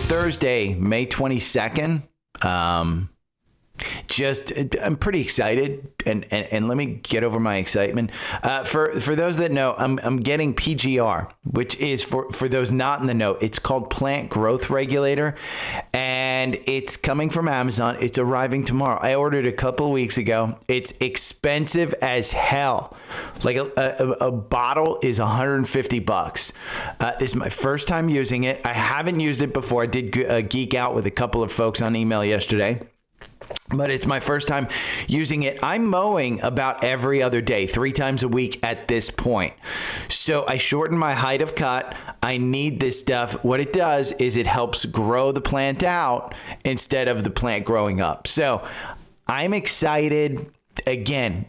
Thursday, May 22nd. I'm pretty excited, and let me get over my excitement. For those that know, I'm getting PGR, which is for those not in the know, it's called Plant Growth Regulator, and it's coming from Amazon. It's arriving tomorrow. I ordered a couple of weeks ago. It's expensive as hell. Like a bottle is $150. This is my first time using it. I haven't used it before. I did geek out with a couple of folks on email yesterday, but it's my first time using it. I'm mowing about every other day, 3 times a week at this point. So I shortened my height of cut. I need this stuff. What it does is it helps grow the plant out instead of the plant growing up. So I'm excited. Again,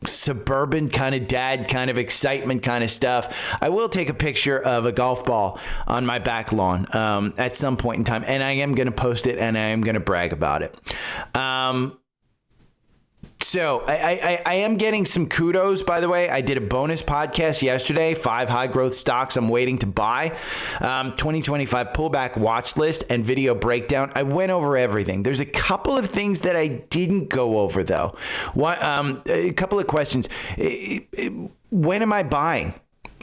suburban kind of dad kind of excitement kind of stuff. I will take a picture of a golf ball on my back lawn at some point in time, and I am going to post it, and I am going to brag about it. So I am getting some kudos, by the way. I did a bonus podcast yesterday, 5 high growth stocks I'm waiting to buy, 2025 pullback watch list and video breakdown. I went over everything. There's a couple of things that I didn't go over though. A couple of questions. When am I buying?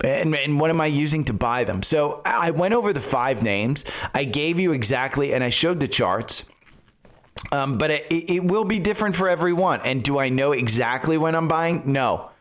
And what am I using to buy them? So I went over the 5 names. I gave you exactly, and I showed the charts. But it will be different for everyone. And do I know exactly when I'm buying? No,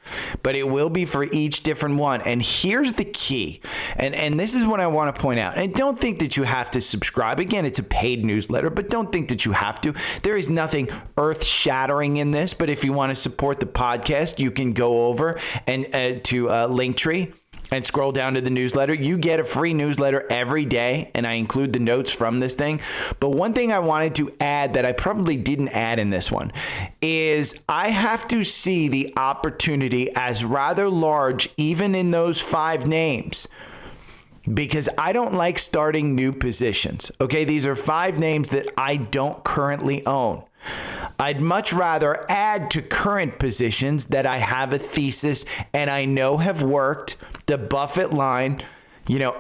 but it will be for each different one. And here's the key. And this is what I want to point out. And don't think that you have to subscribe. Again, it's a paid newsletter, but don't think that you have to. There is nothing earth shattering in this. But if you want to support the podcast, you can go over and to Linktree and scroll down to the newsletter. You get a free newsletter every day, and I include the notes from this thing. But one thing I wanted to add that I probably didn't add in this one is I have to see the opportunity as rather large, even in those 5 names, because I don't like starting new positions. Okay, these are 5 names that I don't currently own. I'd much rather add to current positions that I have a thesis and I know have worked. The Buffett line,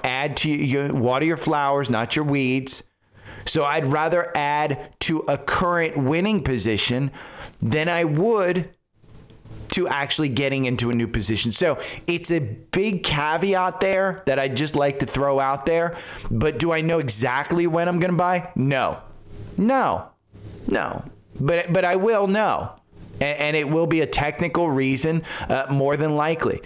add to water your flowers, not your weeds. So I'd rather add to a current winning position than I would to actually getting into a new position. So it's a big caveat there that I just like to throw out there. But do I know exactly when I'm going to buy? No. But I will know. And it will be a technical reason, more than likely.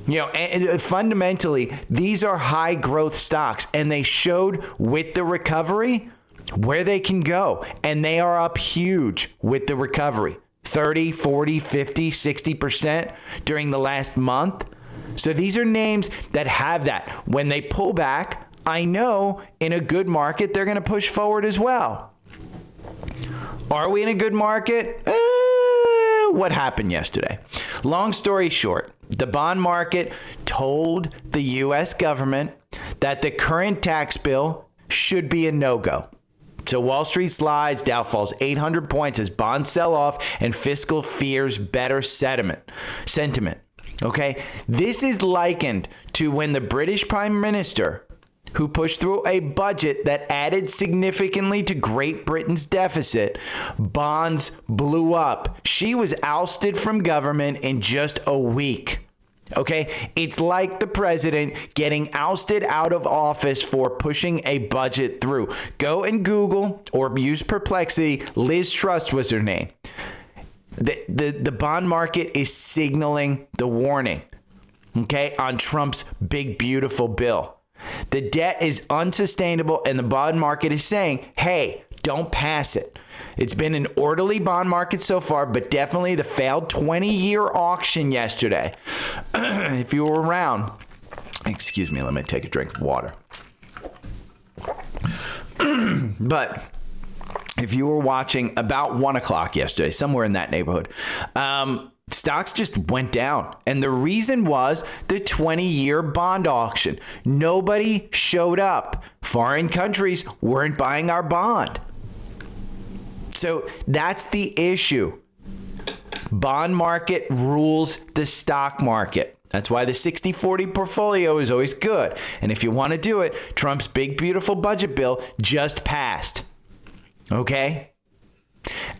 And fundamentally, these are high growth stocks, and they showed with the recovery where they can go. And they are up huge with the recovery, 30, 40, 50, 60% during the last month. So these are names that have that. When they pull back, I know in a good market, they're going to push forward as well. Are we in a good market? What happened yesterday? Long story short, the bond market told the U.S. government that the current tax bill should be a no-go. So Wall Street slides, Dow falls 800 points as bonds sell off and fiscal fears better sentiment. Okay, this is likened to when the British Prime Minister, who pushed through a budget that added significantly to Great Britain's deficit, bonds blew up. She was ousted from government in just a week. Okay, it's like the president getting ousted out of office for pushing a budget through. Go and Google or use Perplexity. Liz Truss was her name. The bond market is signaling the warning, okay, on Trump's big, beautiful bill. The debt is unsustainable, and the bond market is saying, hey, don't pass it. It's been an orderly bond market so far, but definitely the failed 20-year auction yesterday. If you were around, excuse me, let me take a drink of water. But if you were watching about 1 o'clock yesterday, somewhere in that neighborhood, stocks just went down. And the reason was the 20-year bond auction. Nobody showed up. Foreign countries weren't buying our bond. So that's the issue. Bond market rules the stock market. That's why the 60-40 portfolio is always good. And if you want to do it, Trump's big, beautiful budget bill just passed. Okay?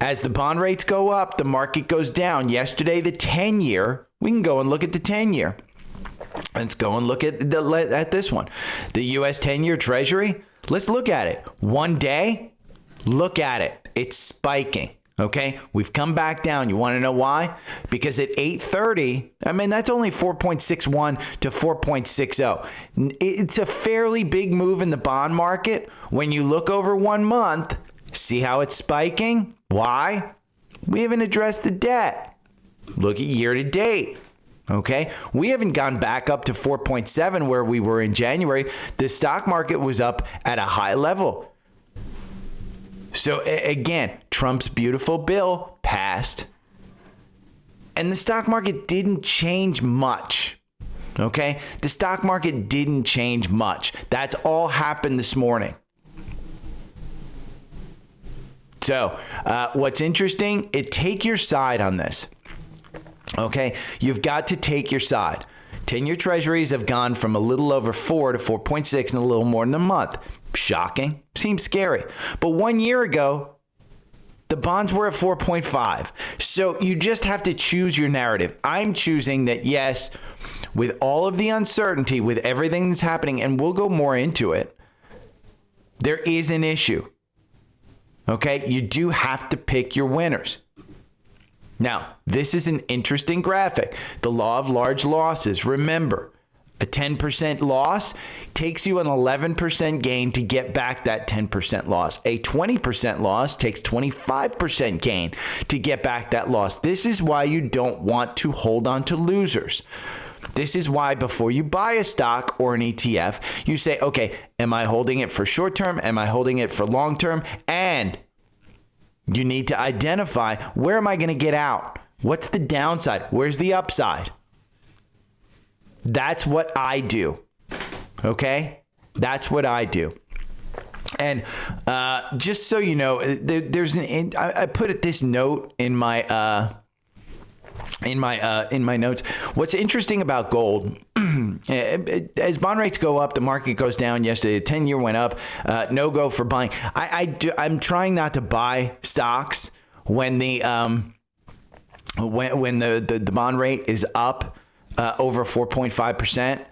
As the bond rates go up, the market goes down. Yesterday, the 10-year, we can go and look at the 10-year. Let's go and look at this one. The U.S. 10-year Treasury, let's look at it. One day, look at it. It's spiking. Okay, we've come back down. You want to know why? Because at 8:30, I mean, that's only 4.61 to 4.60. It's a fairly big move in the bond market. When you look over 1 month, see how it's spiking? Why? We haven't addressed the debt. Look at year to date. Okay, we haven't gone back up to 4.7 where we were in January. The stock market was up at a high level. So again, Trump's beautiful bill passed and the stock market didn't change much. Okay, the stock market didn't change much. That's all happened this morning. So what's interesting, take your side on this. Okay, you've got to take your side. 10-year treasuries have gone from a little over 4 to 4.6 in a little more than a month. Shocking. Seems scary. But 1 year ago, the bonds were at 4.5. So you just have to choose your narrative. I'm choosing that, yes, with all of the uncertainty, with everything that's happening, and we'll go more into it, there is an issue. Okay? You do have to pick your winners. Now, this is an interesting graphic. The law of large losses. Remember, a 10% loss takes you an 11% gain to get back that 10% loss. A 20% loss takes 25% gain to get back that loss. This is why you don't want to hold on to losers. This is why before you buy a stock or an ETF, you say, okay, am I holding it for short term? Am I holding it for long term? And you need to identify, where am I going to get out? What's the downside? Where's the upside? That's what I do. Okay? That's what I do. And just so you know, I put this note in my notes. What's interesting about gold, as bond rates go up, the market goes down. Yesterday, the 10-year went up. No go for buying. I'm trying not to buy stocks when the bond rate is up over 4.5%.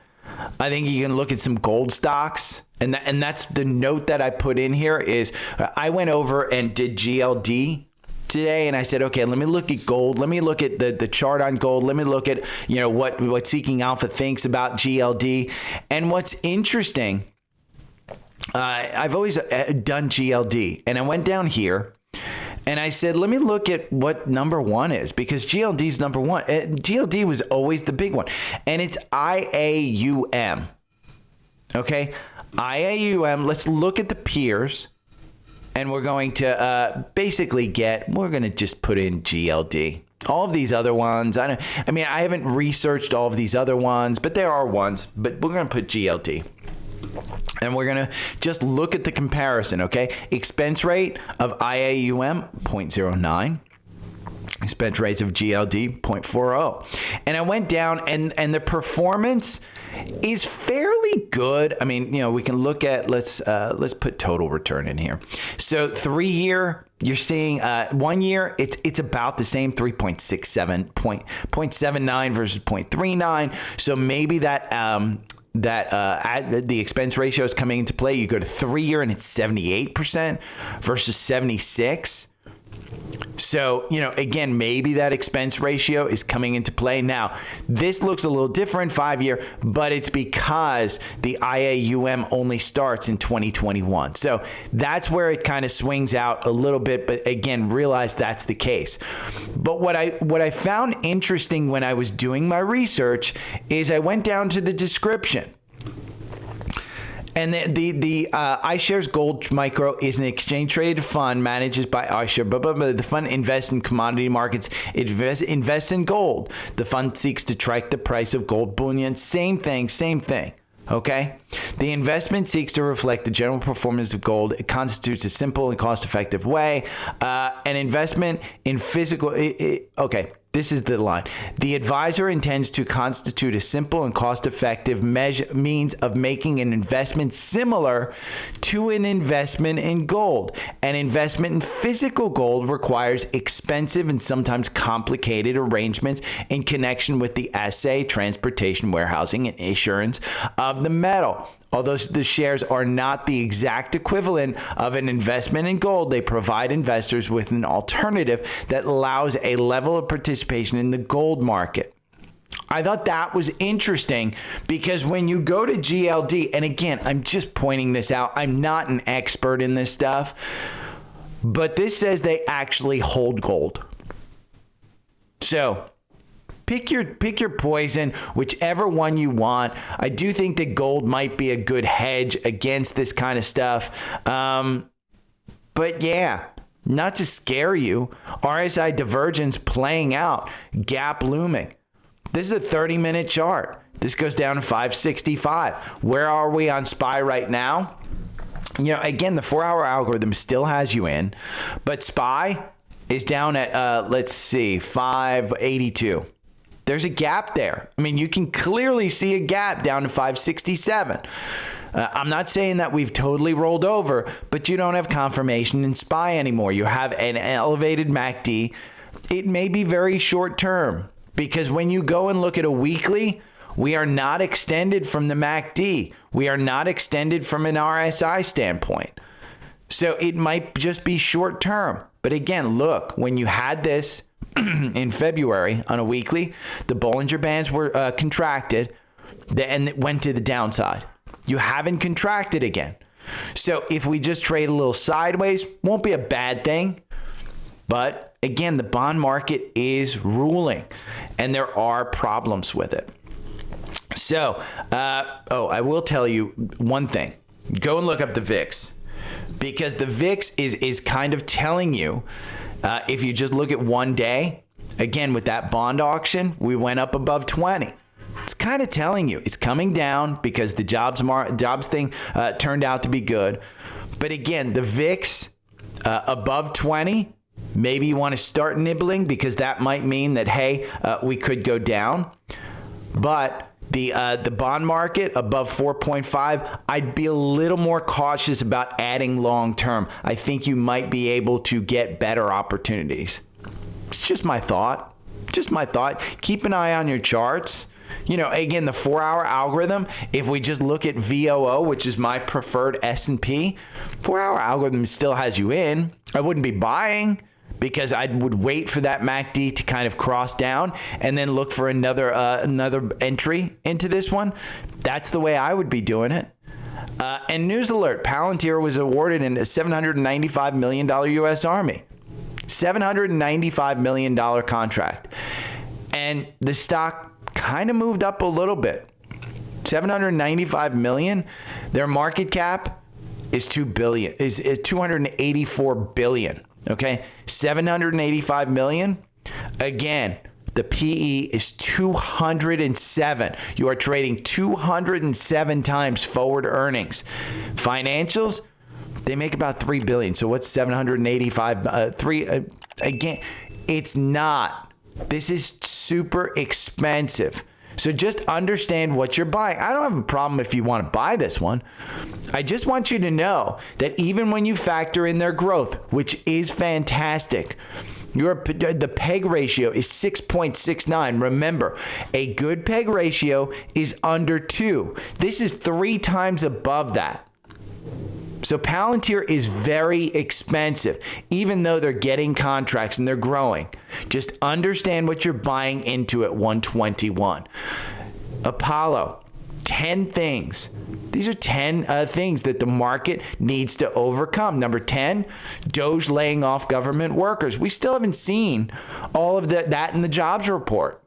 I think you can look at some gold stocks. And that's the note that I put in here is I went over and did GLD today, and I said, okay, let me look at gold. Let me look at the chart on gold. Let me look at, what Seeking Alpha thinks about GLD. And what's interesting, I've always done GLD, and I went down here and I said, let me look at what number one is, because GLD's number one. GLD was always the big one, and it's IAUM. Okay, IAUM. Let's look at the peers. And we're going to we're going to just put in GLD. All of these other ones, I haven't researched all of these other ones, but there are ones, but we're going to put GLD. And we're going to just look at the comparison, okay? Expense rate of IAUM, 0.09. Expense rates of GLD, 0.40. And I went down, and the performance is fairly good. I mean, we can look at, let's put total return in here. So 3 year, you're seeing 1 year, it's about the same, 3.67, 0.79 versus 0.39. So maybe that the expense ratio is coming into play. You go to 3 year and it's 78% versus 76. So, again, maybe that expense ratio is coming into play. Now, this looks a little different, 5 year, but it's because the IAUM only starts in 2021. So that's where it kind of swings out a little bit. But again, realize that's the case. But what I found interesting when I was doing my research is I went down to the description. And the iShares Gold Micro is an exchange-traded fund managed by iShares. The fund invests in commodity markets. It invests in gold. The fund seeks to track the price of gold bullion. Same thing. Okay? The investment seeks to reflect the general performance of gold. It constitutes a simple and cost-effective way. An investment in physical... Okay. This is the line. The advisor intends to constitute a simple and cost-effective means of making an investment similar to an investment in gold. An investment in physical gold requires expensive and sometimes complicated arrangements in connection with the assay, transportation, warehousing, and insurance of the metal. Although the shares are not the exact equivalent of an investment in gold, they provide investors with an alternative that allows a level of participation in the gold market. I thought that was interesting because when you go to GLD, and again, I'm just pointing this out, I'm not an expert in this stuff, but this says they actually hold gold. So pick your poison, whichever one you want. I do think that gold might be a good hedge against this kind of stuff. But yeah, not to scare you, RSI divergence playing out, gap looming. This is a 30-minute chart. This goes down to 565. Where are we on SPY right now? You know, again, the 4-hour algorithm still has you in, but SPY is down at, let's see, 582. There's a gap there. I mean, you can clearly see a gap down to 567. I'm not saying that we've totally rolled over, but you don't have confirmation in SPY anymore. You have an elevated MACD. It may be very short term because when you go and look at a weekly, we are not extended from the MACD. We are not extended from an RSI standpoint. So it might just be short term. But again, look, when you had this in February on a weekly, the Bollinger Bands were contracted and it went to the downside. You haven't contracted again. So if we just trade a little sideways, won't be a bad thing. But again, the bond market is ruling and there are problems with it. So, I will tell you one thing. Go and look up the VIX because the VIX is kind of telling you if you just look at one day, again, with that bond auction, we went up above 20. It's kind of telling you it's coming down because the jobs thing turned out to be good. But again, the VIX above 20, maybe you want to start nibbling because that might mean that, hey, we could go down. But the bond market above 4.5, I'd be a little more cautious about adding long term. I think you might be able to get better opportunities. It's just my thought. Keep an eye on your charts. You know, again, the 4-hour algorithm, if we just look at VOO, which is my preferred S&P, 4-hour algorithm still has you in. I wouldn't be buying because I would wait for that MACD to kind of cross down and then look for another entry into this one. That's the way I would be doing it. And news alert, Palantir was awarded a $795 million U.S. Army. $795 million contract. And the stock kind of moved up a little bit. $795 million. Their market cap is $284 billion. Okay, $785 million. Again, the PE is 207. You are trading 207 times forward earnings. Financials, they make about $3 billion. So what's 785? Again, it's not. This is super expensive. So just understand what you're buying. I don't have a problem if you want to buy this one. I just want you to know that even when you factor in their growth, which is fantastic, the PEG ratio is 6.69. Remember, a good PEG ratio is under 2. This is 3 times above that. So Palantir is very expensive, even though they're getting contracts and they're growing. Just understand what you're buying into at 121. Apollo, 10 things. These are 10 things that the market needs to overcome. Number 10, Doge laying off government workers. We still haven't seen all of that in the jobs report.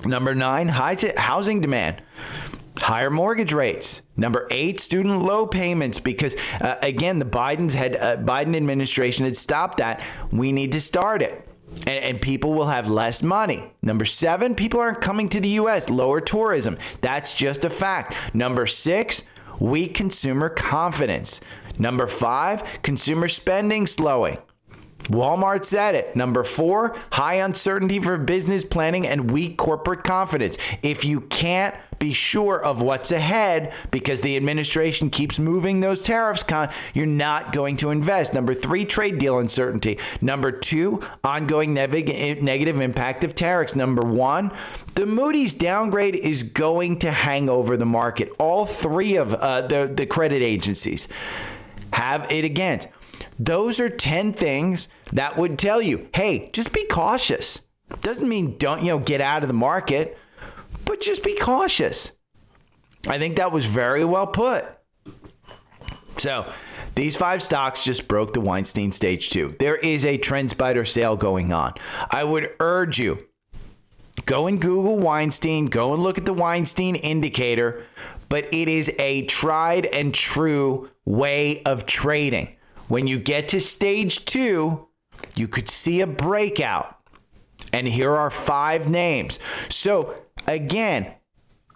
Number 9, housing demand. Higher mortgage rates. Number 8, student loan payments, because again, the Biden administration had stopped that. We need to start it, and people will have less money. Number 7, people aren't coming to the U.S. Lower tourism. That's just a fact. Number 6, weak consumer confidence. Number 5, consumer spending slowing. Walmart said it. Number 4, high uncertainty for business planning and weak corporate confidence. If you can't be sure of what's ahead because the administration keeps moving those tariffs, you're not going to invest. Number 3, trade deal uncertainty. Number 2, ongoing negative impact of tariffs. Number 1, the Moody's downgrade is going to hang over the market. All 3 of the credit agencies have it against. Those are 10 things that would tell you, hey, just be cautious. Doesn't mean don't, get out of the market, but just be cautious. I think that was very well put. So these 5 stocks just broke the Weinstein stage 2. There is a TrendSpider sale going on. I would urge you, go and Google Weinstein, go and look at the Weinstein indicator, but it is a tried and true way of trading. When you get to stage 2, you could see a breakout. And here are 5 names. So again,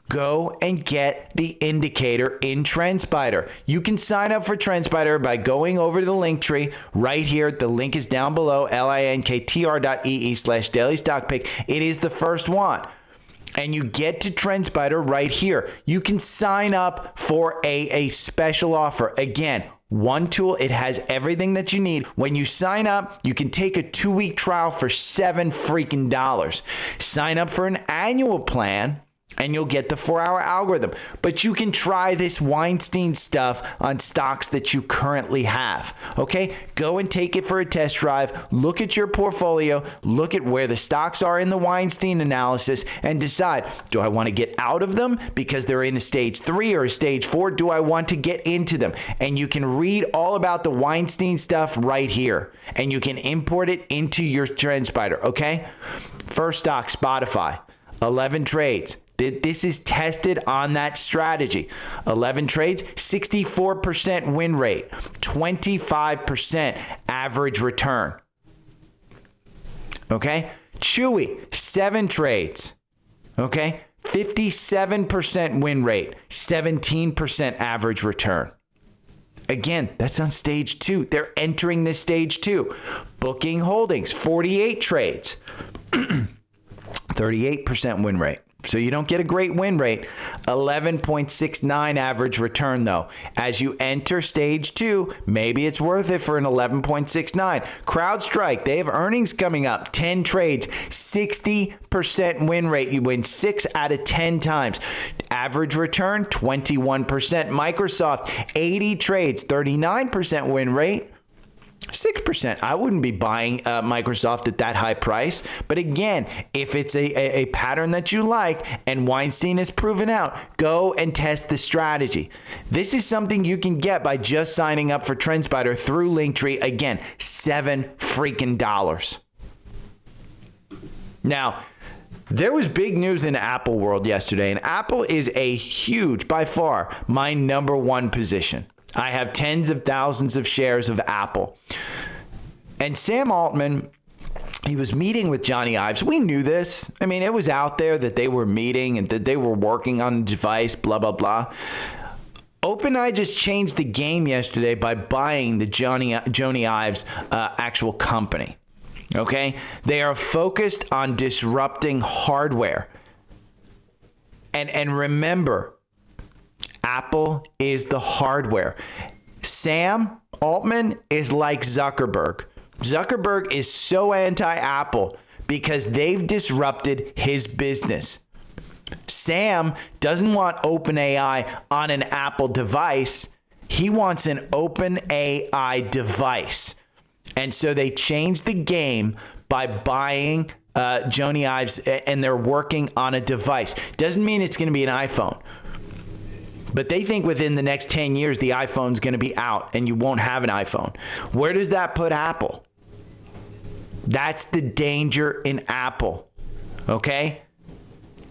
go and get the indicator in TrendSpider. You can sign up for TrendSpider by going over to the link tree right here. The link is down below, linktr.ee/daily stock pick. It is the first one. And you get to TrendSpider right here. You can sign up for a special offer. Again, one tool, it has everything that you need. When you sign up, you can take a 2-week trial for $7 freaking dollars. Sign up for an annual plan and you'll get the 4-hour algorithm. But you can try this Weinstein stuff on stocks that you currently have. Okay? Go and take it for a test drive. Look at your portfolio. Look at where the stocks are in the Weinstein analysis and decide, do I want to get out of them because they're in a stage 3 or a stage 4? Do I want to get into them? And you can read all about the Weinstein stuff right here. And you can import it into your TrendSpider. Okay? First stock, Spotify. 11 trades. This is tested on that strategy. 11 trades, 64% win rate, 25% average return. Okay? Chewy, 7 trades. Okay? 57% win rate, 17% average return. Again, that's on stage 2. They're entering this stage 2. Booking Holdings, 48 trades, 38% win rate. So you don't get a great win rate. 11.69 average return, though. As you enter stage 2, maybe it's worth it for an 11.69. CrowdStrike, they have earnings coming up. 10 trades, 60% win rate. You win 6 out of 10 times. Average return, 21%. Microsoft, 80 trades, 39% win rate. 6%. I wouldn't be buying Microsoft at that high price. But again, if it's a pattern that you like and Weinstein has proven out, go and test the strategy. This is something you can get by just signing up for TrendSpider through Linktree. Again, $7 freaking dollars. Now, there was big news in Apple world yesterday, and Apple is a huge, by far, my number 1 position. I have tens of thousands of shares of Apple. And Sam Altman, he was meeting with Jony Ives. We knew this. I mean, it was out there that they were meeting and that they were working on a device, blah, blah, blah. OpenAI just changed the game yesterday by buying the Jony Ives actual company. Okay? They are focused on disrupting hardware. And remember, Apple is the hardware. Sam Altman is like Zuckerberg. Zuckerberg is so anti-Apple because they've disrupted his business. Sam doesn't want OpenAI on an Apple device. He wants an OpenAI device. And so they changed the game by buying Jony Ives, and they're working on a device. Doesn't mean it's going to be an iPhone. But they think within the next 10 years, the iPhone's going to be out and you won't have an iPhone. Where does that put Apple? That's the danger in Apple. Okay?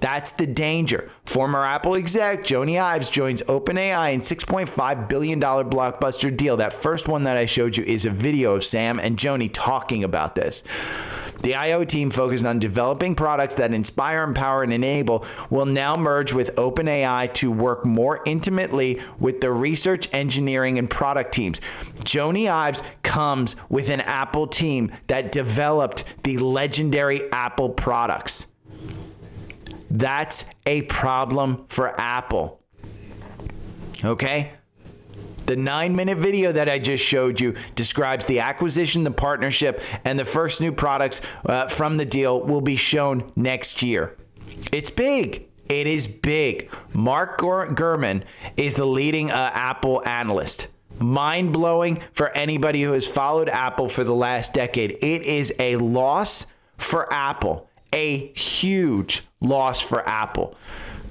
That's the danger. Former Apple exec Jony Ives joins OpenAI in $6.5 billion blockbuster deal. That first one that I showed you is a video of Sam and Jony talking about this. The IO team focused on developing products that inspire, empower, and enable will now merge with OpenAI to work more intimately with the research, engineering, and product teams. Jony Ives comes with an Apple team that developed the legendary Apple products. That's a problem for Apple. Okay? The 9-minute video that I just showed you describes the acquisition, the partnership, and the first new products from the deal will be shown next year. It's big. It is big. Mark Gurman is the leading Apple analyst. Mind-blowing for anybody who has followed Apple for the last decade. It is a loss for Apple. A huge loss for Apple.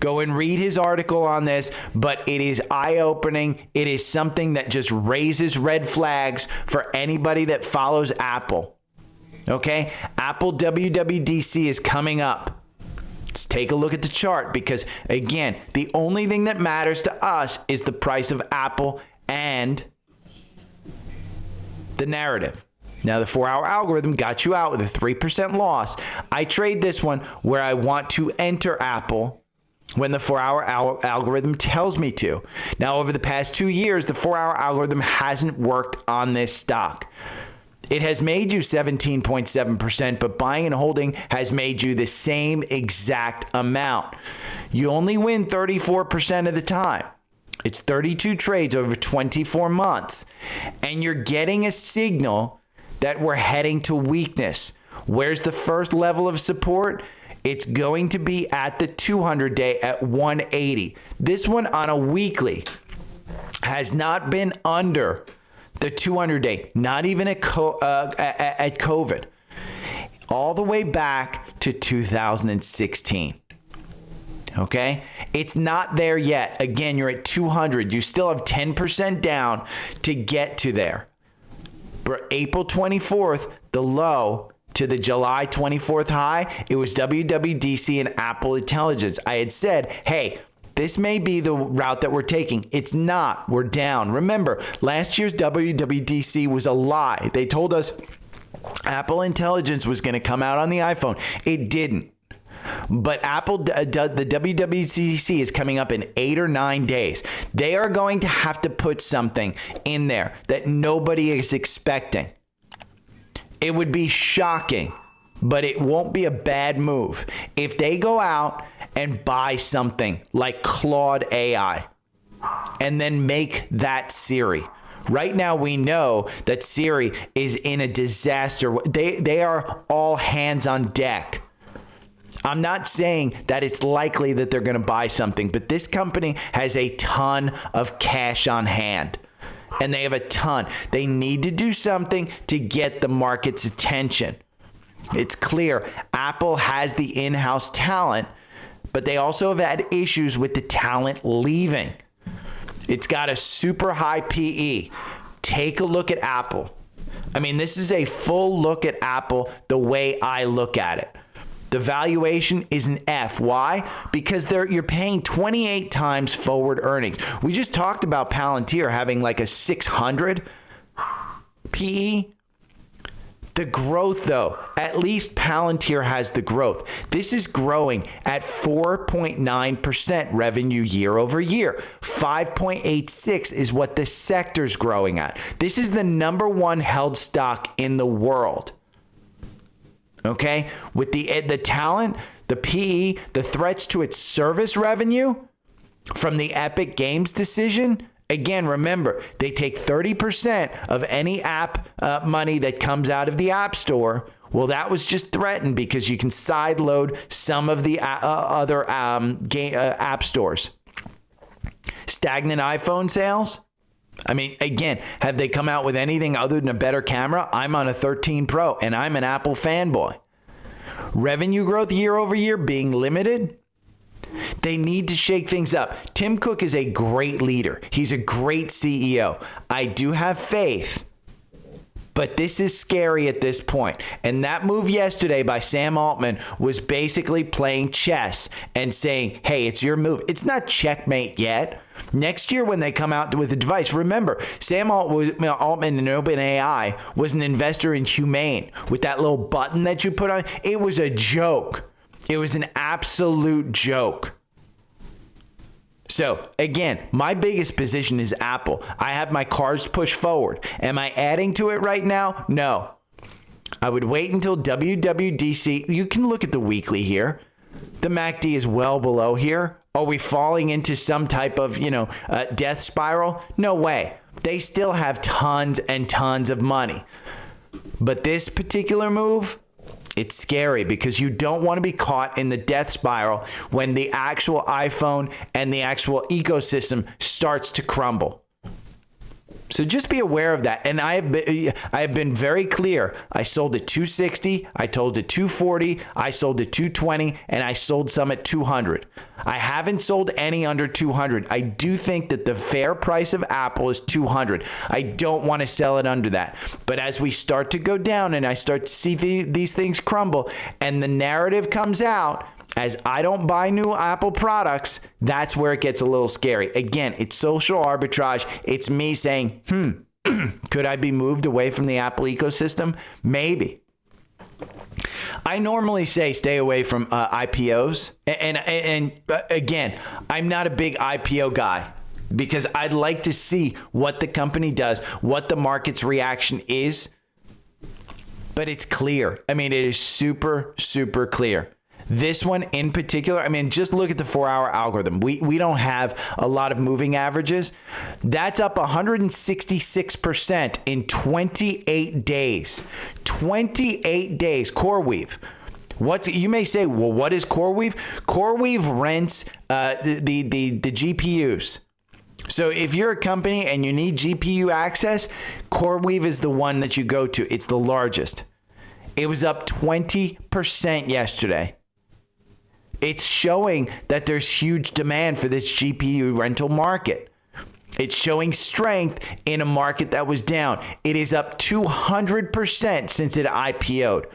Go and read his article on this, but it is eye-opening. It is something that just raises red flags for anybody that follows Apple. Okay? Apple WWDC is coming up. Let's take a look at the chart because, again, the only thing that matters to us is the price of Apple and the narrative. Now, the 4-hour algorithm got you out with a 3% loss. I trade this one where I want to enter Apple when the 4-hour algorithm tells me to. Now, over the past 2 years, the 4-hour algorithm hasn't worked on this stock. It has made you 17.7%, but buying and holding has made you the same exact amount. You only win 34% of the time. It's 32 trades over 24 months, and you're getting a signal that we're heading to weakness. Where's the first level of support? It's going to be at the 200-day at 180. This one on a weekly has not been under the 200-day, not even at COVID, all the way back to 2016. Okay? It's not there yet. Again, you're at 200. You still have 10% down to get to there. But April 24th, the low to the July 24th high, it was WWDC and Apple Intelligence. I had said, hey, this may be the route that we're taking. It's not. We're down. Remember, last year's WWDC was a lie. They told us Apple Intelligence was going to come out on the iPhone. It didn't. But Apple, the WWDC is coming up in 8 or 9 days. They are going to have to put something in there that nobody is expecting. It would be shocking, but it won't be a bad move if they go out and buy something like Claude AI and then make that Siri. Right now, we know that Siri is in a disaster. They are all hands on deck. I'm not saying that it's likely that they're going to buy something, but this company has a ton of cash on hand. And they have a ton. They need to do something to get the market's attention. It's clear Apple has the in-house talent, but they also have had issues with the talent leaving. It's got a super high PE. Take a look at Apple. I mean, this is a full look at Apple the way I look at it. The valuation is an F. Why? Because you're paying 28 times forward earnings. We just talked about Palantir having like a 600 PE. The growth, though, at least Palantir has the growth. This is growing at 4.9% revenue year over year. 5.86 is what the sector's growing at. This is the #1 held stock in the world. Okay, with the talent, the PE, the threats to its service revenue from the Epic Games decision. Again, remember, they take 30% of any app money that comes out of the App Store. Well, that was just threatened because you can sideload some of the other app stores. Stagnant iPhone sales. I mean, again, have they come out with anything other than a better camera? I'm on a 13 Pro and I'm an Apple fanboy. Revenue growth year over year being limited. They need to shake things up. Tim Cook is a great leader. He's a great CEO. I do have faith But this is scary at this point. And that move yesterday by Sam Altman was basically playing chess and saying, hey, it's your move. It's not checkmate yet. Next year when they come out with a device, remember, Sam Altman in OpenAI was an investor in Humane with that little button that you put on. It was a joke. It was an absolute joke. So again, my biggest position is Apple. I have my cars pushed forward. Am I adding to it right now? No. I would wait until WWDC. You can look at the weekly here. The MACD is well below here. Are we falling into some type of, death spiral? No way. They still have tons and tons of money. But this particular move, it's scary because you don't want to be caught in the death spiral when the actual iPhone and the actual ecosystem starts to crumble. So just be aware of that. And I have been very clear. I sold at 260. I told at 240. I sold at 220, and I sold some at 200. I haven't sold any under 200. I do think that the fair price of Apple is 200. I don't want to sell it under that. But as we start to go down and I start to see these things crumble, and the narrative comes out, as I don't buy new Apple products, that's where it gets a little scary. Again, it's social arbitrage. It's me saying, could I be moved away from the Apple ecosystem? Maybe. I normally say stay away from IPOs. And again, I'm not a big IPO guy because I'd like to see what the company does, what the market's reaction is. But it's clear. I mean, it is super, super clear. This one in particular, I mean, just look at the 4-hour algorithm. We don't have a lot of moving averages. That's up 166% in 28 days. 28 days. CoreWeave. You may say, well, what is CoreWeave? CoreWeave rents the GPUs. So if you're a company and you need GPU access, CoreWeave is the one that you go to. It's the largest. It was up 20% yesterday. It's showing that there's huge demand for this GPU rental market. It's showing strength in a market that was down. It is up 200% since it IPO'd.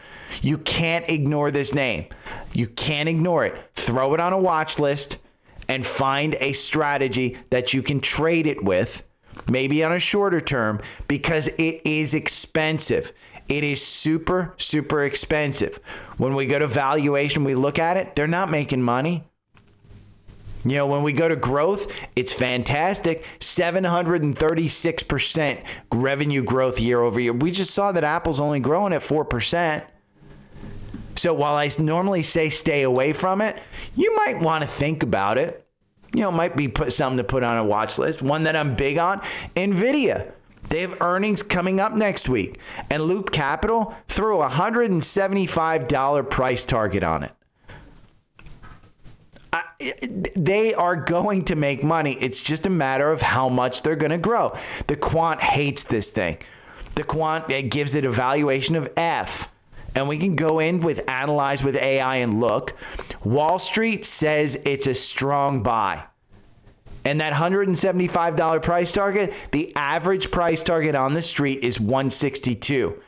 You can't ignore this name. You can't ignore it. Throw it on a watch list and find a strategy that you can trade it with, maybe on a shorter term, because it is expensive. It is super, super expensive. When we go to valuation, we look at it, they're not making money. When we go to growth, it's fantastic. 736% revenue growth year over year. We just saw that Apple's only growing at 4%. So while I normally say stay away from it, you might want to think about it. Might be something to put on a watch list. One that I'm big on, NVIDIA. They have earnings coming up next week, and Loop Capital threw a $175 price target on it. They are going to make money. It's just a matter of how much they're going to grow. The quant hates this thing. The quant gives it a valuation of F. And we can go in with analyze with AI and look. Wall Street says it's a strong buy. And that $175 price target, the average price target on the street is 162.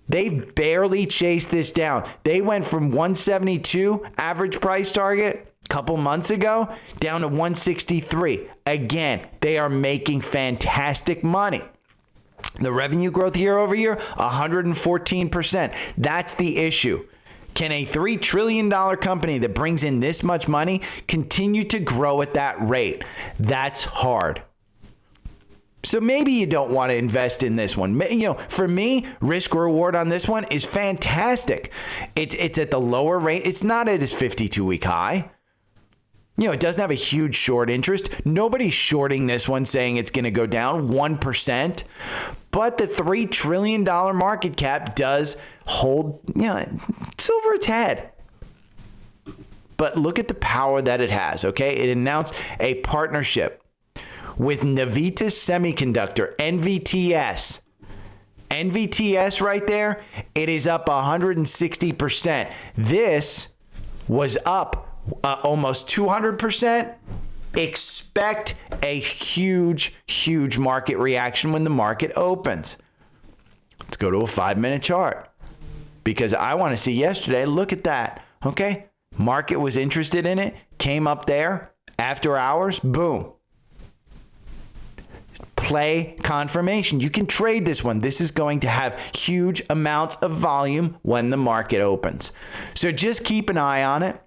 They've barely chased this down. They went from 172 average price target a couple months ago down to 163. Again, they are making fantastic money. The revenue growth year over year, 114%. That's the issue. Can a $3 trillion company that brings in this much money continue to grow at that rate? That's hard. So maybe you don't want to invest in this one. For me, risk reward on this one is fantastic. It's at the lower rate. It's not at its 52-week high. It doesn't have a huge short interest. Nobody's shorting this one saying it's going to go down 1%. But the $3 trillion market cap does hold, it's over its head. But look at the power that it has, okay? It announced a partnership with Navitas Semiconductor, NVTS. NVTS right there, it is up 160%. This was up almost 200%. Expect a huge, huge market reaction when the market opens. Let's go to a 5-minute chart because I want to see yesterday. Look at that. Okay. Market was interested in it, came up there after hours, boom. Play confirmation. You can trade this one. This is going to have huge amounts of volume when the market opens. So just keep an eye on it.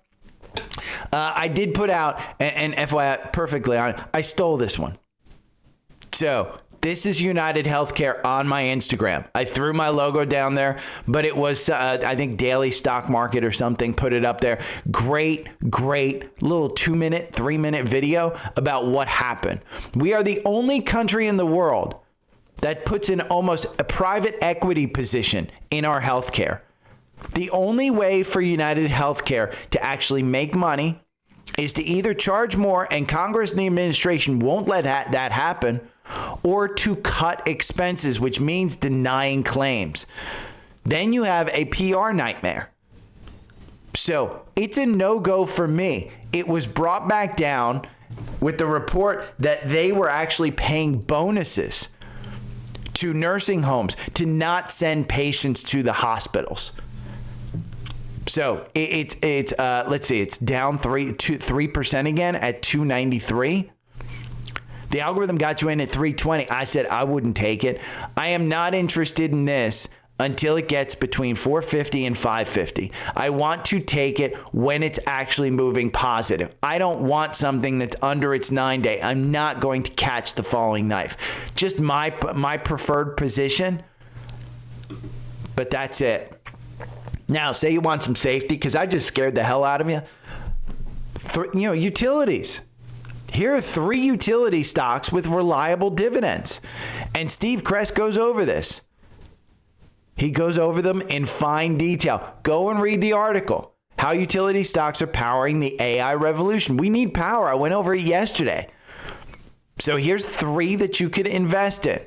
I did put out, and FYI, perfectly on it, I stole this one. So this is United Healthcare on my Instagram. I threw my logo down there, but it was, I think, Daily Stock Market or something put it up there. Great little 2-minute, 3-minute video about what happened. We are the only country in the world that puts in almost a private equity position in our healthcare. The only way for United Healthcare to actually make money is to either charge more, and Congress and the administration won't let that happen, or to cut expenses, which means denying claims. Then you have a PR nightmare. So it's a no-go for me. It was brought back down with the report that they were actually paying bonuses to nursing homes to not send patients to the hospitals. So it's let's see, it's down 3% again at 293. The algorithm got you in at 320. I said I wouldn't take it. I am not interested in this until it gets between 450 and 550. I want to take it when it's actually moving positive. I don't want something that's under its 9-day. I'm not going to catch the falling knife. Just my preferred position. But that's it. Now, say you want some safety, because I just scared the hell out of you. Utilities. Here are 3 utility stocks with reliable dividends. And Steve Kress goes over this. He goes over them in fine detail. Go and read the article. How utility stocks are powering the AI revolution. We need power. I went over it yesterday. So here's 3 that you could invest in.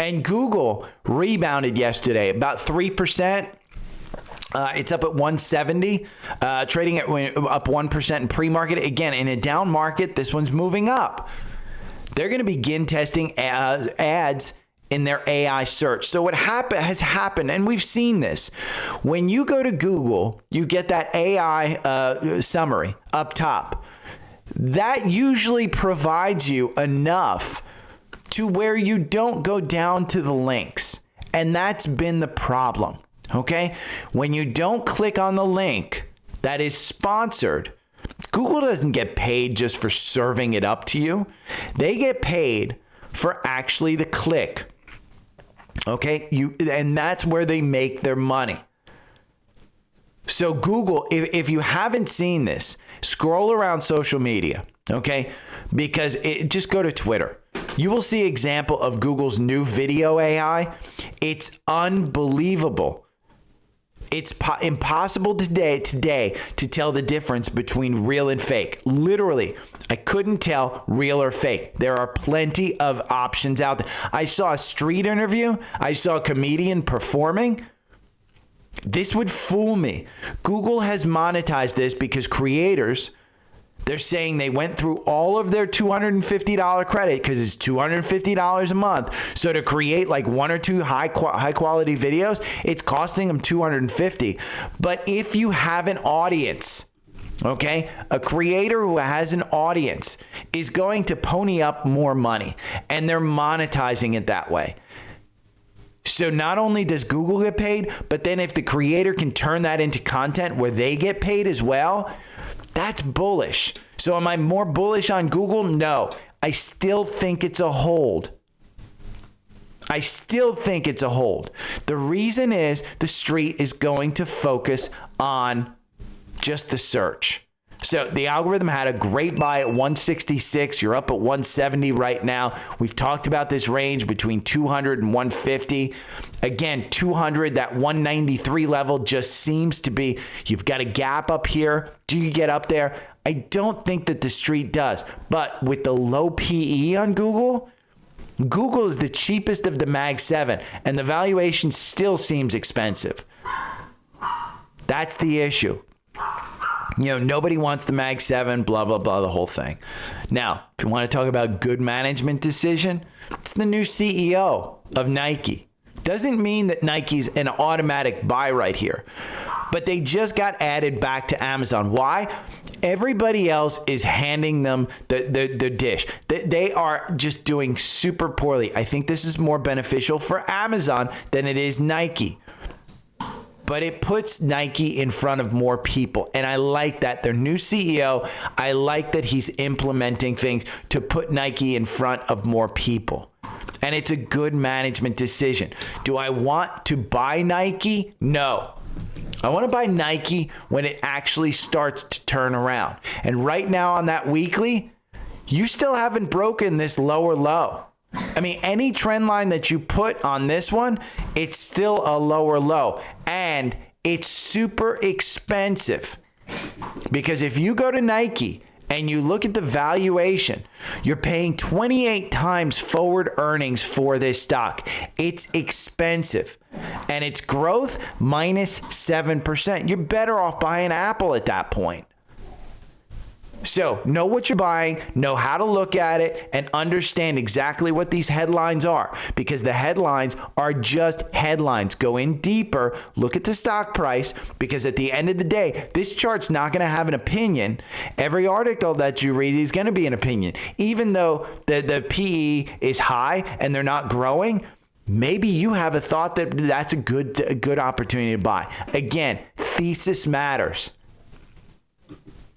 And Google rebounded yesterday about 3%. It's up at 170, trading at up 1% in pre-market. Again, in a down market, this one's moving up. They're going to begin testing ads in their AI search. So what has happened, and we've seen this, when you go to Google, you get that AI summary up top. That usually provides you enough to where you don't go down to the links. And that's been the problem. Okay? When you don't click on the link that is sponsored, Google doesn't get paid just for serving it up to you. They get paid for actually the click. Okay? And that's where they make their money. So Google, if you haven't seen this, scroll around social media, okay? Because just go to Twitter. You will see example of Google's new video AI. It's unbelievable. It's impossible today to tell the difference between real and fake. Literally, I couldn't tell real or fake. There are plenty of options out there. I saw a street interview. I saw a comedian performing. This would fool me. Google has monetized this because creators, they're saying they went through all of their $250 credit because it's $250 a month. So to create like 1 or 2 high quality videos, it's costing them $250. But if you have an audience, okay, a creator who has an audience is going to pony up more money, and they're monetizing it that way. So not only does Google get paid, but then if the creator can turn that into content where they get paid as well, that's bullish. So am I more bullish on Google? No. I still think it's a hold. The reason is the street is going to focus on just the search. So the algorithm had a great buy at 166. You're up at 170 right now. We've talked about this range between 200 and 150. Again, 200, that 193 level just seems to be, you've got a gap up here. Do you get up there? I don't think that the street does. But with the low PE on Google is the cheapest of the Mag 7, and the valuation still seems expensive. That's the issue. Nobody wants the Mag 7, blah, blah, blah, the whole thing. Now, if you want to talk about good management decision, it's the new CEO of Nike. Doesn't mean that Nike's an automatic buy right here, but they just got added back to Amazon. Why? Everybody else is handing them the dish. They are just doing super poorly. I think this is more beneficial for Amazon than it is Nike. But it puts Nike in front of more people. And I like that. Their new CEO, I like that he's implementing things to put Nike in front of more people. And it's a good management decision. Do I want to buy Nike? No. I want to buy Nike when it actually starts to turn around. And right now on that weekly, you still haven't broken this lower low. I mean, any trend line that you put on this one, it's still a lower low. And it's super expensive. Because if you go to Nike and you look at the valuation, you're paying 28 times forward earnings for this stock. It's expensive. And its growth minus 7%. You're better off buying Apple at that point. So know what you're buying, know how to look at it, and understand exactly what these headlines are, because the headlines are just headlines. Go in deeper, look at the stock price, because at the end of the day, this chart's not going to have an opinion. Every article that you read is going to be an opinion. Even though the PE is high and they're not growing, maybe you have a thought that that's a good opportunity to buy. Again, thesis matters.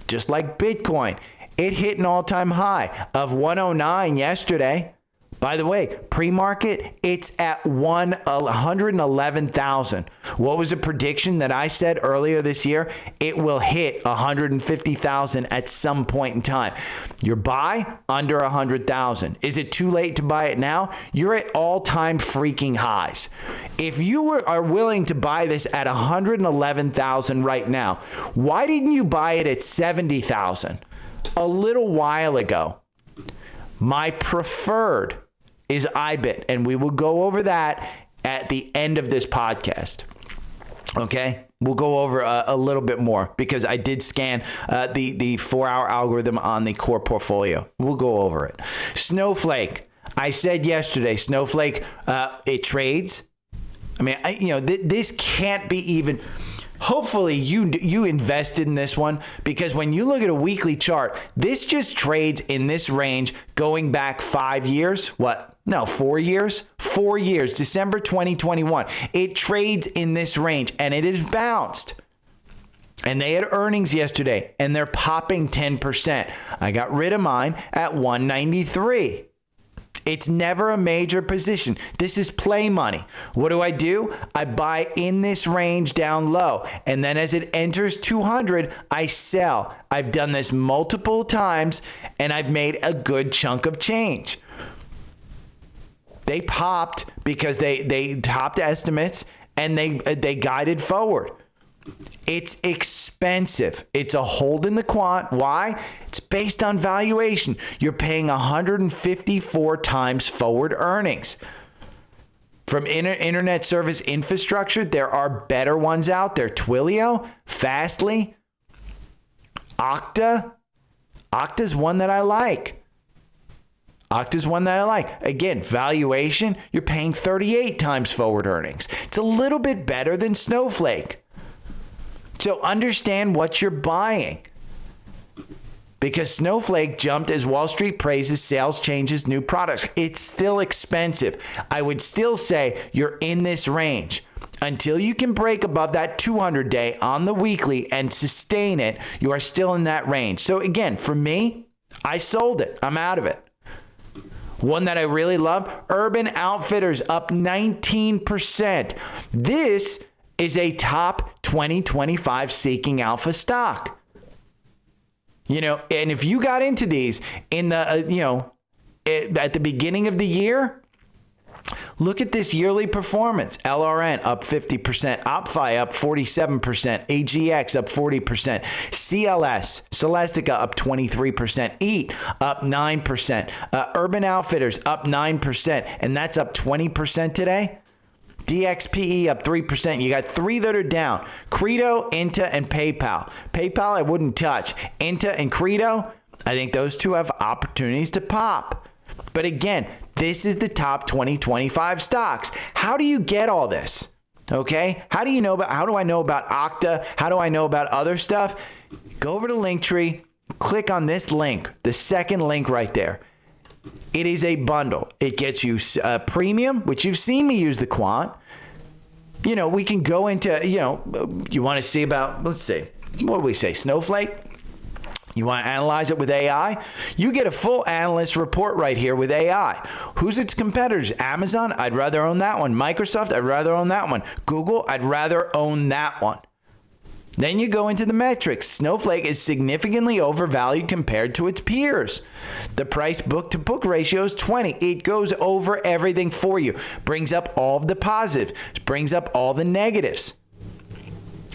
Just like Bitcoin, it hit an all-time high of 109 yesterday. By the way, pre-market, it's at 111,000. What was a prediction that I said earlier this year? It will hit 150,000 at some point in time. Your buy under 100,000. Is it too late to buy it now? You're at all-time freaking highs. If you are willing to buy this at 111,000 right now, why didn't you buy it at 70,000 a little while ago? My preferred is IBIT, and we will go over that at the end of this podcast. Okay? We'll go over a little bit more because I did scan the 4-hour algorithm on the core portfolio. We'll go over it. Snowflake. I said yesterday, Snowflake, it trades. I mean, this can't be even... Hopefully you invested in this one, because when you look at a weekly chart, this just trades in this range going back 5 years. What? No, 4 years. 4 years. December 2021. It trades in this range and it has bounced. And they had earnings yesterday and they're popping 10%. I got rid of mine at 193. It's never a major position. This is play money. What do? I buy in this range down low. And then as it enters 200, I sell. I've done this multiple times and I've made a good chunk of change. They popped because they topped estimates and they guided forward. It's expensive. It's a hold in the quant. Why? It's based on valuation. You're paying 154 times forward earnings. From internet service infrastructure, there are better ones out there. Twilio, Fastly, Okta. Okta's one that I like. Again, valuation, you're paying 38 times forward earnings. It's a little bit better than Snowflake. So understand what you're buying. Because Snowflake jumped as Wall Street praises sales changes, new products. It's still expensive. I would still say you're in this range. Until you can break above that 200-day on the weekly and sustain it, you are still in that range. So again, for me, I sold it. I'm out of it. One that I really love, Urban Outfitters up 19%. This is a top 2025 Seeking Alpha stock. And if you got into these in the, at the beginning of the year, look at this yearly performance. LRN up 50%, OpFi up 47%, AGX up 40%, CLS, Celestica up 23%, EAT up 9%, Urban Outfitters up 9%, and that's up 20% today. DXPE up 3%. You got 3 that are down. Credo, Inta, and PayPal. PayPal, I wouldn't touch. Inta and Credo, I think those two have opportunities to pop. But again, this is the top 2025 stocks. How do you get all this? Okay? How do I know about Okta? How do I know about other stuff? Go over to Linktree, click on this link, the second link right there. It is a bundle. It gets you premium, which you've seen me use the quant. We can go into, you want to see about, let's see, what do we say, Snowflake? You want to analyze it with AI? You get a full analyst report right here with AI. Who's its competitors? Amazon? I'd rather own that one. Microsoft? I'd rather own that one. Google? I'd rather own that one. Then you go into the metrics. Snowflake is significantly overvalued compared to its peers. The price book to book ratio is 20. It goes over everything for you. Brings up all of the positives. Brings up all the negatives.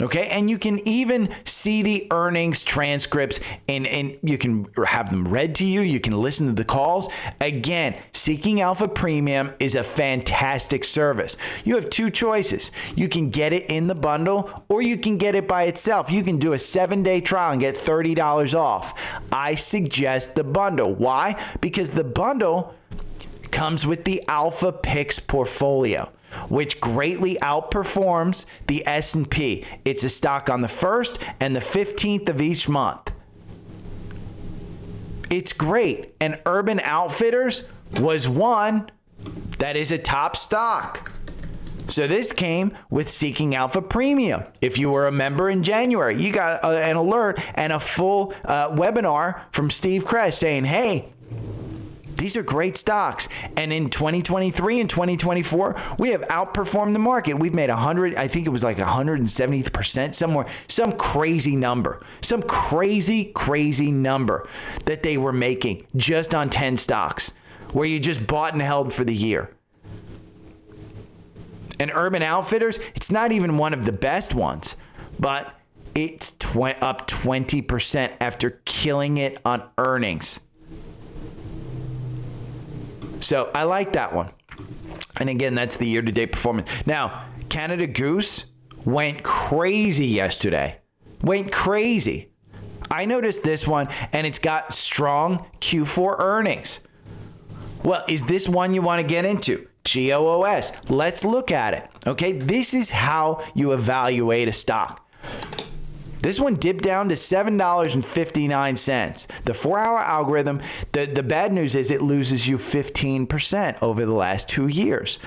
Okay, and you can even see the earnings transcripts and you can have them read to you. You can listen to the calls. Again, Seeking Alpha Premium is a fantastic service. You have 2 choices. You can get it in the bundle or you can get it by itself. You can do a 7-day trial and get $30 off. I suggest the bundle. Why? Because the bundle comes with the Alpha Picks portfolio, which greatly outperforms the S&P. It's a stock on the 1st and the 15th of each month. It's great. And Urban Outfitters was one that is a top stock. So this came with Seeking Alpha Premium. If you were a member in January, you got an alert and a full webinar from Steve Kress saying, hey, these are great stocks. And in 2023 and 2024, we have outperformed the market. We've made 100, I think it was like 170% somewhere, some crazy number that they were making just on 10 stocks where you just bought and held for the year. And Urban Outfitters, it's not even one of the best ones, but it's up 20% after killing it on earnings. So I like that one. And again, that's the year-to-date performance. Now, Canada Goose went crazy yesterday. Went crazy. I noticed this one, and it's got strong Q4 earnings. Well, is this one you want to get into? GOOS. Let's look at it. Okay, this is how you evaluate a stock. This one dipped down to $7.59. The 4-hour algorithm, the bad news is it loses you 15% over the last 2 years.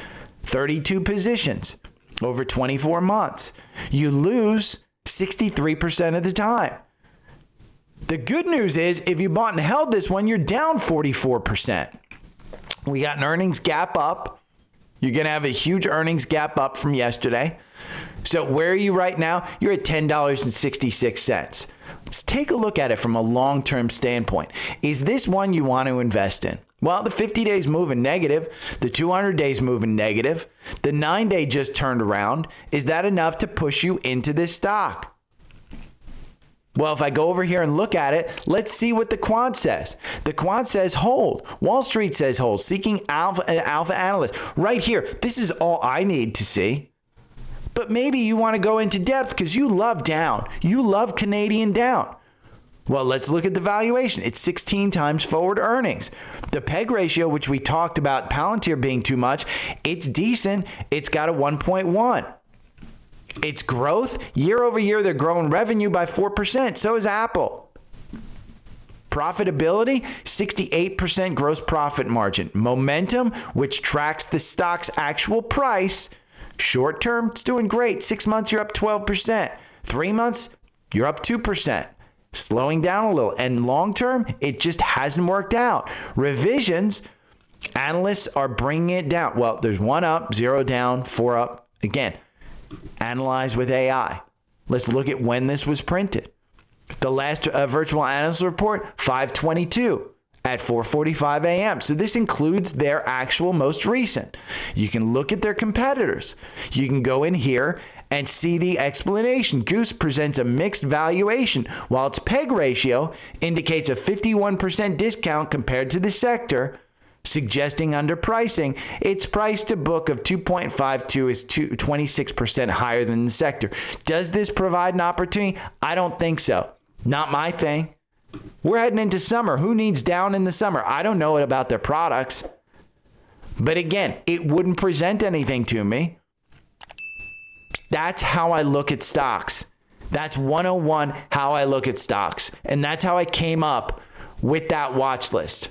32 positions over 24 months. You lose 63% of the time. The good news is if you bought and held this one, you're down 44%. We got an earnings gap up. You're going to have a huge earnings gap up from yesterday. So where are you right now? You're at $10.66. Let's take a look at it from a long-term standpoint. Is this one you want to invest in? Well, the 50 days moving negative, the 200 days moving negative, the 9-day just turned around. Is that enough to push you into this stock? Well, if I go over here and look at it, let's see what the quant says. The quant says hold. Wall Street says hold. Seeking Alpha Analyst. Right here, this is all I need to see. But maybe you want to go into depth because you love down. You love Canadian down. Well, let's look at the valuation. It's 16 times forward earnings. The PEG ratio, which we talked about Palantir being too much, it's decent. It's got a 1.1. Its growth, year over year, they're growing revenue by 4%. So is Apple. Profitability, 68% gross profit margin. Momentum, which tracks the stock's actual price. Short term, it's doing great. 6 months, you're up 12%. 3 months, you're up 2%. Slowing down a little. And long term, it just hasn't worked out. Revisions, analysts are bringing it down. Well, there's 1 up, 0 down, 4 up. Again, analyze with AI. Let's look at when this was printed. The last virtual analyst report, 5/22. At 4:45 a.m. So this includes their actual most recent. You can look at their competitors. You can go in here and see the explanation. Goose presents a mixed valuation, while its PEG ratio indicates a 51% discount compared to the sector. suggesting underpricing. Its price to book of 2.52 is 26% higher than the sector. Does this provide an opportunity? I don't think so. Not my thing. We're heading into summer. Who needs down in the summer? I don't know about their products. But again, it wouldn't present anything to me. That's how I look at stocks. That's 101 how I look at stocks. And that's how I came up with that watch list.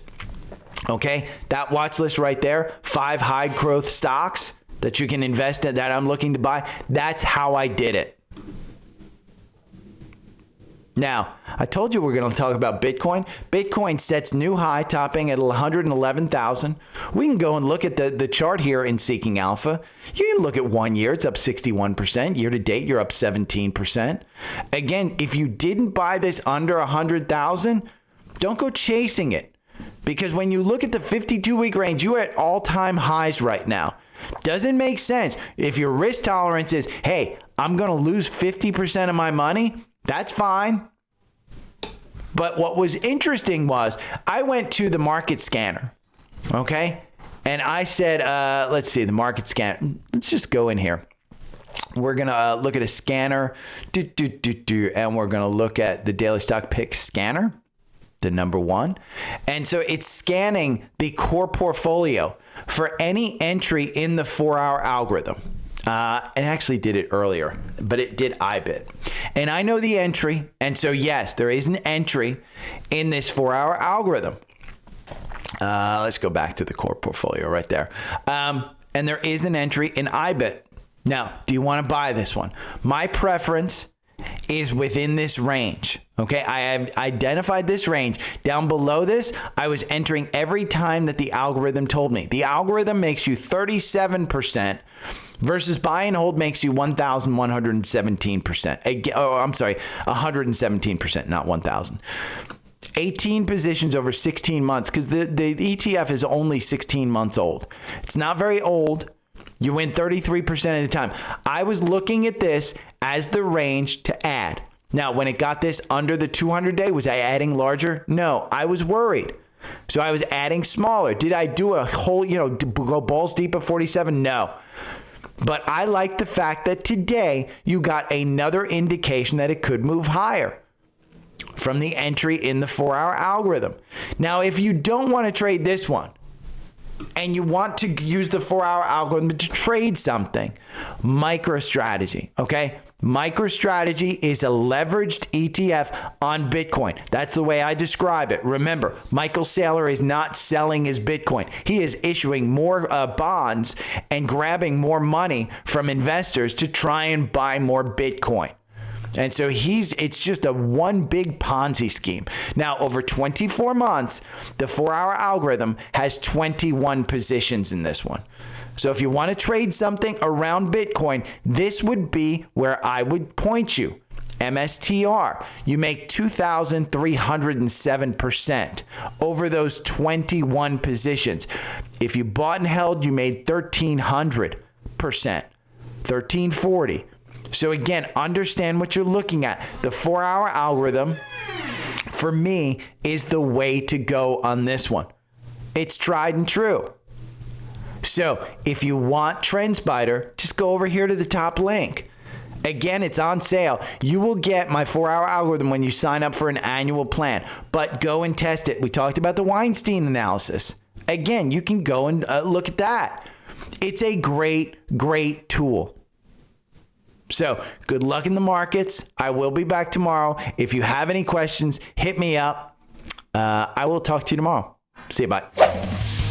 Okay? That watch list right there, 5 high growth stocks that you can invest in that I'm looking to buy. That's how I did it. Now, I told you we're going to talk about Bitcoin. Bitcoin sets new high, topping at 111,000. We can go and look at the chart here in Seeking Alpha. You can look at 1 year, it's up 61%. Year to date, you're up 17%. Again, if you didn't buy this under 100,000, don't go chasing it. Because when you look at the 52-week range, you are at all-time highs right now. Doesn't make sense. If your risk tolerance is, hey, I'm going to lose 50% of my money, that's fine. But what was interesting was I went to the market scanner, okay? And I said, let's see, the market scanner. Let's just go in here. We're going to look at a scanner, and we're going to look at the daily stock pick scanner, the number one. And so it's scanning the core portfolio for any entry in the 4-hour algorithm. It actually did it earlier, but it did IBIT. And I know the entry. And so, yes, there is an entry in this 4-hour algorithm. Let's go back to the core portfolio right there. And there is an entry in IBIT. Now, do you want to buy this one? My preference is within this range. Okay, I have identified this range. Down below this, I was entering every time that the algorithm told me. The algorithm makes you 37%. Versus buy and hold makes you 1,117%. Oh, I'm sorry, 117%, not 1,000. 18 positions over 16 months because the ETF is only 16 months old. It's not very old. You win 33% of the time. I was looking at this as the range to add. Now, when it got this under the 200-day, was I adding larger? No, I was worried. So I was adding smaller. Did I do a whole, go balls deep at 47? No. But I like the fact that today you got another indication that it could move higher from the entry in the 4-hour algorithm. Now, if you don't want to trade this one and you want to use the 4-hour algorithm to trade something, MicroStrategy, okay? MicroStrategy is a leveraged ETF on Bitcoin. That's the way I describe it. Remember, Michael Saylor is not selling his Bitcoin. He is issuing more bonds and grabbing more money from investors to try and buy more Bitcoin. And so it's just a one big Ponzi scheme. Now, over 24 months, the 4-hour algorithm has 21 positions in this one. So if you want to trade something around Bitcoin, this would be where I would point you. MSTR, you make 2,307% over those 21 positions. If you bought and held, you made 1,300%, 1,340. So again, understand what you're looking at. The 4-hour algorithm, for me, is the way to go on this one. It's tried and true. So if you want TrendSpider, just go over here to the top link. Again, it's on sale. You will get my 4-hour algorithm when you sign up for an annual plan, but go and test it. We talked about the Weinstein analysis. Again, you can go and look at that. It's a great, great tool. So good luck in the markets. I will be back tomorrow. If you have any questions, hit me up. I will talk to you tomorrow. See you. Bye.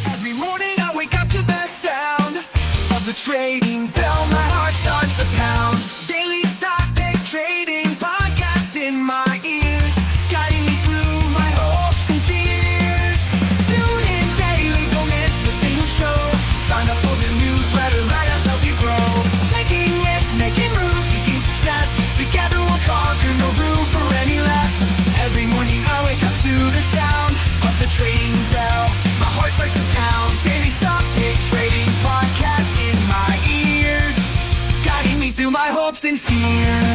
Every morning I wake up to the sound of the trading bell. My heart starts to pound. Daily stock pick trading podcast in my ears, guiding me through my hopes and fears. Tune in daily, don't miss a single show. Sign up for the newsletter, let us help you grow. Taking risks, making moves, seeking success. Together we'll conquer, no room for any less. Every morning I wake up to the sound of the trading bell. My heart starts to pound. Daily stock pick trading podcast in my ears, guiding me through my hopes and fears.